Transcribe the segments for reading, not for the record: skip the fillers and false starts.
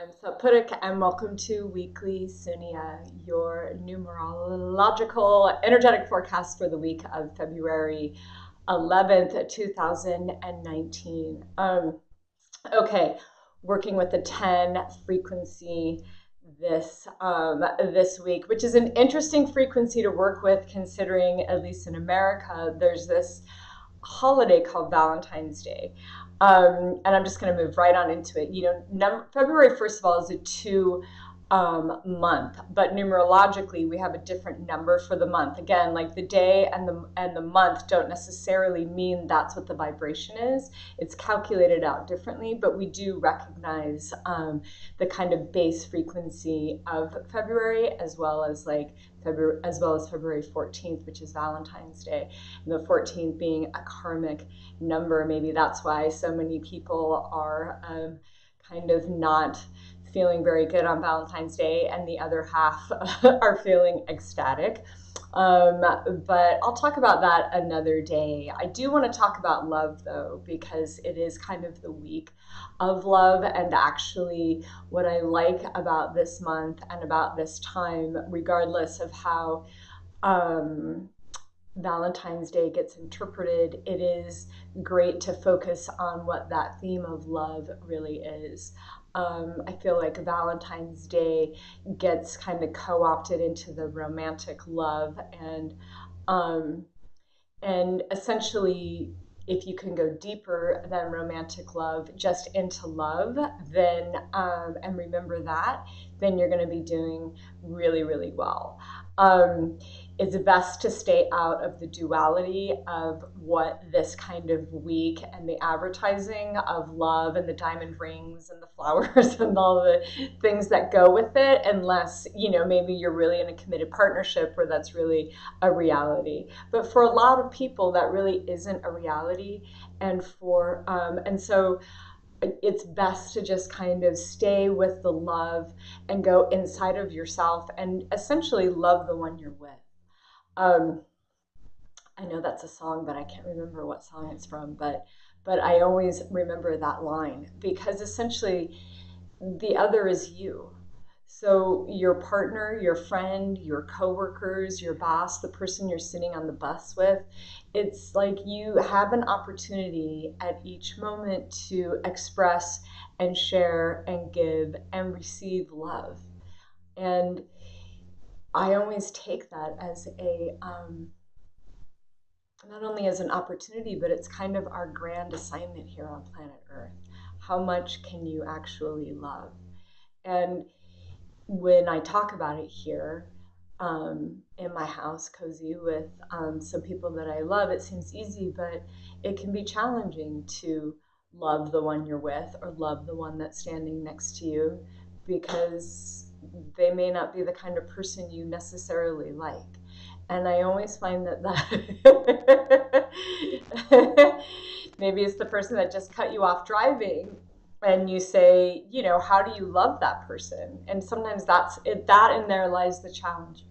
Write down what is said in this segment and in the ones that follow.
I'm Sapurik, and welcome to Weekly SUNNI-AI, your numerological energetic forecast for the week of February 11th, 2019. Okay, working with the 10 frequency this week, which is an interesting frequency to work with, considering, at least in America, there's this holiday called Valentine's Day. And I'm just going to move right on into it. February, first of all, is a month, but numerologically, we have a different number for the month. Again, like the day and the month don't necessarily mean that's what the vibration is. It's calculated out differently, but we do recognize the kind of base frequency of February, as well as February 14th, which is Valentine's Day, and the 14th being a karmic number. Maybe that's why so many people are kind of not feeling very good on Valentine's Day, and the other half are feeling ecstatic. But I'll talk about that another day. I do want to talk about love, though, because it is kind of the week of love. And actually, what I like about this month and about this time, regardless of how Valentine's Day gets interpreted, it is great to focus on what that theme of love really is. I feel like Valentine's Day gets kind of co-opted into the romantic love, and essentially, if you can go deeper than romantic love, just into love, then and remember that, then you're going to be doing really, really well. It's best to stay out of the duality of what this kind of week and the advertising of love and the diamond rings and the flowers and all the things that go with it, unless, maybe you're really in a committed partnership where that's really a reality. But for a lot of people, that really isn't a reality. And so it's best to just kind of stay with the love and go inside of yourself and essentially love the one you're with. Um, I know that's a song, but I can't remember what song it's from. But I always remember that line, because essentially the other is you. So your partner, your friend, your coworkers, your boss, the person you're sitting on the bus with, it's like you have an opportunity at each moment to express and share and give and receive love. And I always take that as not only as an opportunity, but it's kind of our grand assignment here on planet Earth. How much can you actually love? And when I talk about it here, in my house, cozy with some people that I love, it seems easy, but it can be challenging to love the one you're with or love the one that's standing next to you, because they may not be the kind of person you necessarily like. And I always find that maybe it's the person that just cut you off driving, and you say, how do you love that person? And sometimes that's it, that in there lies the challenge.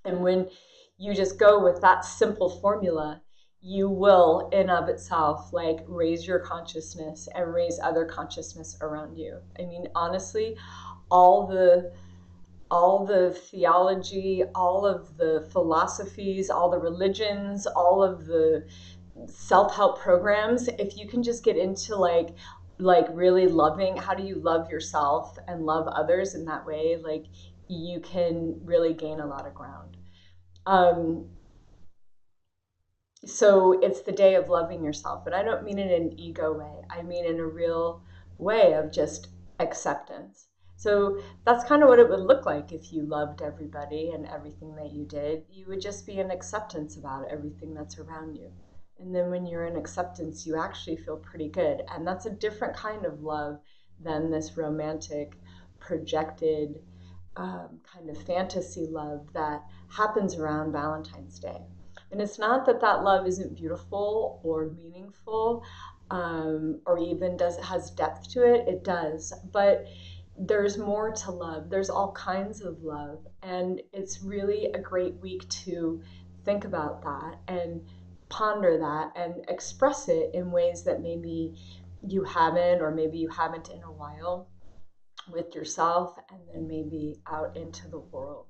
And when you just go with that simple formula, you will, in of itself, like raise your consciousness and raise other consciousness around you. I mean, honestly, all the theology, all of the philosophies, all the religions, all of the self-help programs, if you can just get into like really loving, how do you love yourself and love others in that way, like you can really gain a lot of ground. Um, so it's the day of loving yourself, but I don't mean it in an ego way. I mean in a real way of just acceptance. So that's kind of what it would look like if you loved everybody and everything that you did. You would just be in acceptance about everything that's around you. And then when you're in acceptance, you actually feel pretty good. And that's a different kind of love than this romantic, projected, kind of fantasy love that happens around Valentine's Day. And it's not that that love isn't beautiful or meaningful, or even has depth to it. It does, but there's more to love. There's all kinds of love, and it's really a great week to think about that and ponder that and express it in ways that maybe you haven't, or maybe you haven't in a while. with yourself and then maybe out into the world.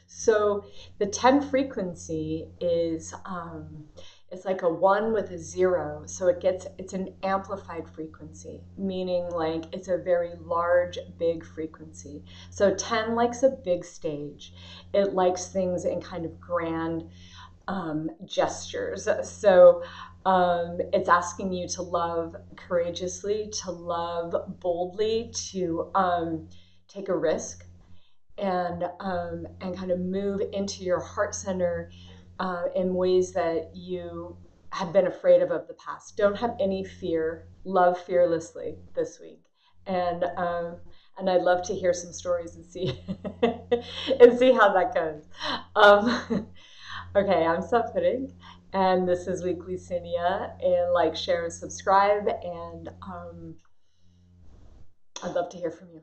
So the 10 frequency is it's like a 1 with a 0. So it's an amplified frequency, meaning like it's a very large, big frequency. So 10 likes a big stage. It likes things in kind of grand gestures. So it's asking you to love courageously, to love boldly, to take a risk, and kind of move into your heart center in ways that you have been afraid of the past. Don't have any fear. Love fearlessly this week, and I'd love to hear some stories and see and see how that goes. Okay, I'm Seth Pudding, and this is Weekly Sunia. And like, share, and subscribe, and I'd love to hear from you.